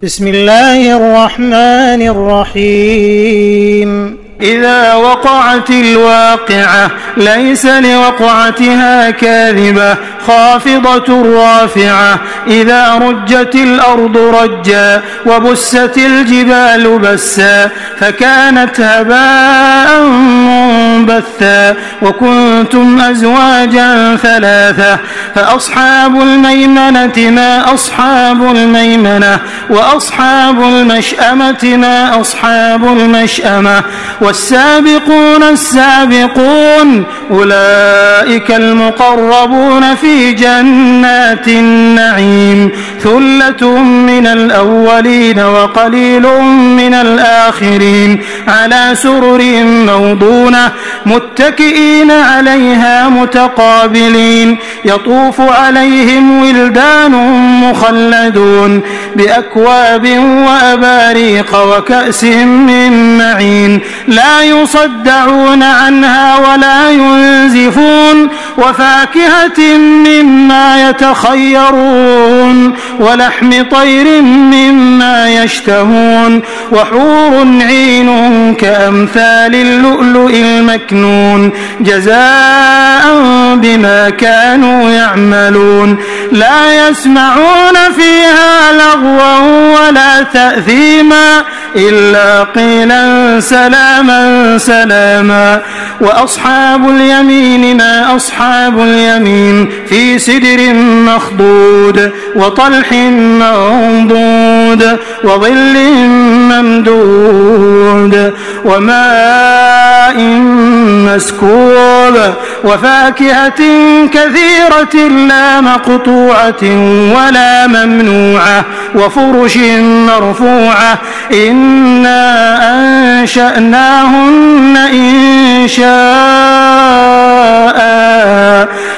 بسم الله الرحمن الرحيم إذا وقعت الواقعة ليس لوقعتها كاذبة خافضة رافعة إذا رجت الأرض رجا وبست الجبال بسا فكانت هباء منبثا وكنتم أزواجا ثلاثة فأصحاب الميمنة ما أصحاب الميمنة وأصحاب المشأمة ما أصحاب المشأمة والسابقون السابقون أولئك المقربون في جنات النعيم ثلة من الأولين وقليل من الآخرين على سرر موضونة متكئين عليها متقابلين يطوف عليهم ولدان مخلدون بأكواب وأباريق وكأس من معين لا يصدعون عنها ولا ينزفون وفاكهة مما يتخيرون ولحم طير مما يشتهون وحور عين كأمثال اللؤلؤ المكنون جزاء بما كانوا يعملون لا يسمعون فيها لغوا ولا تأثيما إلا قيلا سلاما سلاما وأصحاب اليمين ما أصحاب اليمين في سدر مخضود وطلح منضود وظل ممدود وماء مسكوب وفاكهة كثيرة لا مقطوعة ولا ممنوعة وفرش مرفوعة إنا أنشأناهن إنشاء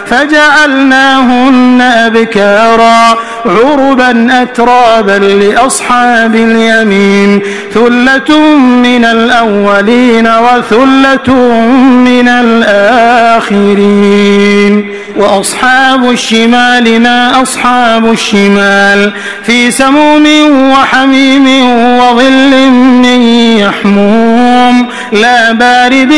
فجعلناهن أبكارا عربا أترابا لأصحاب اليمين ثلة من الأولين وثلة من الآخرين وأصحاب الشمال ما أصحاب الشمال في سموم وحميم وظل من يحموم لا بارد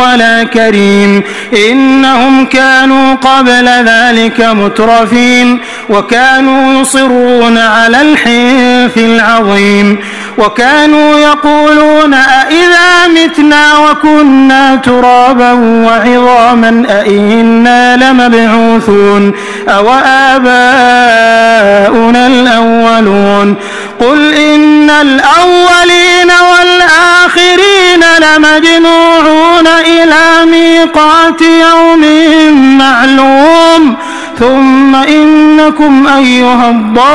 ولا كريم إنهم كانوا قبل ذلك مترفين وكانوا يصرون على الحنث العظيم وكانوا يقولون أئذا متنا وكنا ترابا وعظاما أئنا لمبعوثون أو آباؤنا الأولون قل إن الأولين والآخرين لمجموعون إلى ميقات يوم معلوم ثم إنكم أيها الضالون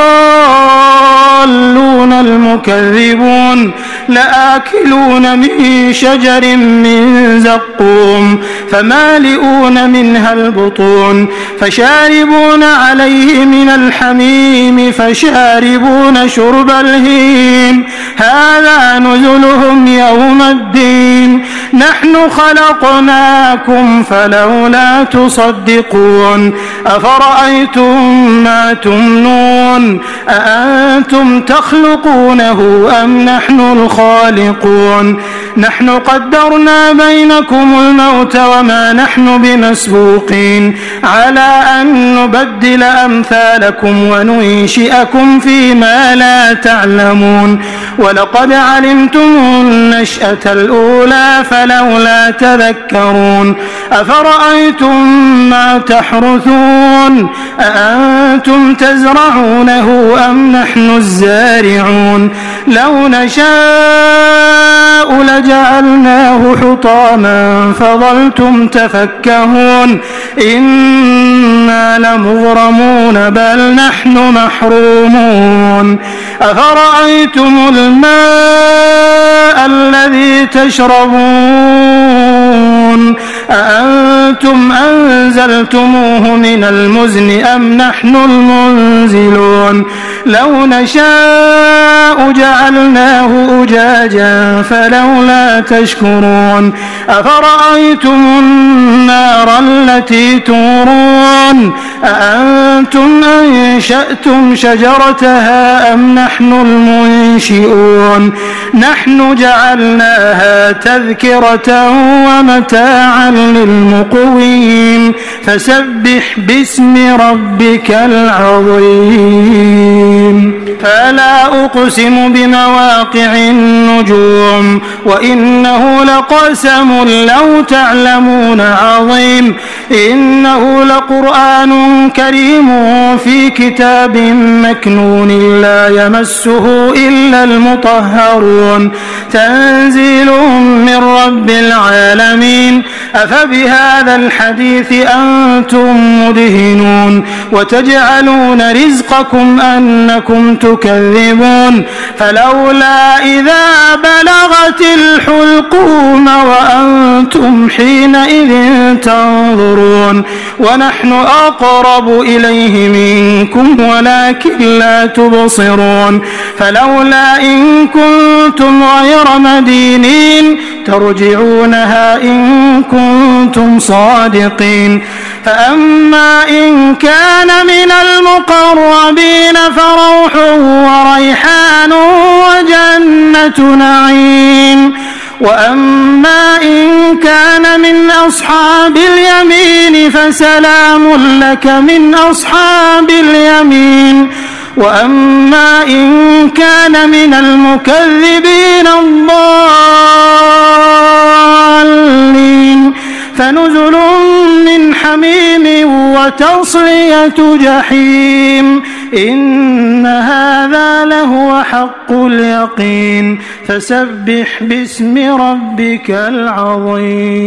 المكذبون لآكلون من شجر من زقوم فمالئون منها البطون فشاربون عليه من الحميم فشاربون شرب الهيم هذا نزلهم يوم الدين نحن خلقناكم فلولا تصدقون أفرأيتم ما تمنون أأنتم تخلقونه أم نحن الخالقون نحن قدرنا بينكم الموت وما نحن بمسبوقين على أن نبدل أمثالكم وننشئكم فيما لا تعلمون ولقد علمتم النشأة الأولى فلولا تذكرون أفرأيتم ما تحرثون أأنتم تزرعونه أم نحن الزارعون لو نشاء لجعلناه حطاما فظلتم تفكهون إنا لمغرمون بل نحن محرومون أفرأيتم الماء الذي تشربون أأنتم أنزلتموه من المزن أم نحن المنزلون لو نشاء جعلناه أجاجا فلولا تشكرون أفرأيتم النار التي تورون أأنتم أنشأتم شجرتها أم نحن المنشئون نحن جعلناها تذكرة ومتاعا للمقوين فسبح باسم ربك العظيم فلا أقسم بمواقع النجوم وإنه لقسم لو تعلمون عظيم إنه لقرآن كريم في كتاب مكنون لا يمسه إلا المطهرون تنزيل من رب العالمين أفبهذا الحديث أنتم مدهنون وتجعلون رزقكم أنكم تكذبون فلولا إذا بلغت الحلقوم وأنتم حينئذ تنظرون ونحن أقرب إليه منكم ولكن لا تبصرون فلولا إن كنتم غير مدينين ترجعونها إن كنتم صادقين فأما إن كان من المقربين فروح وريحان وجنة نعيم وأما إن كان من أصحاب اليمين فسلام لك من أصحاب اليمين وأما إن كان من المكذبين الضالين فنزل من حميم وتصلية جحيم إن هذا لهو حق اليقين فسبح باسم ربك العظيم.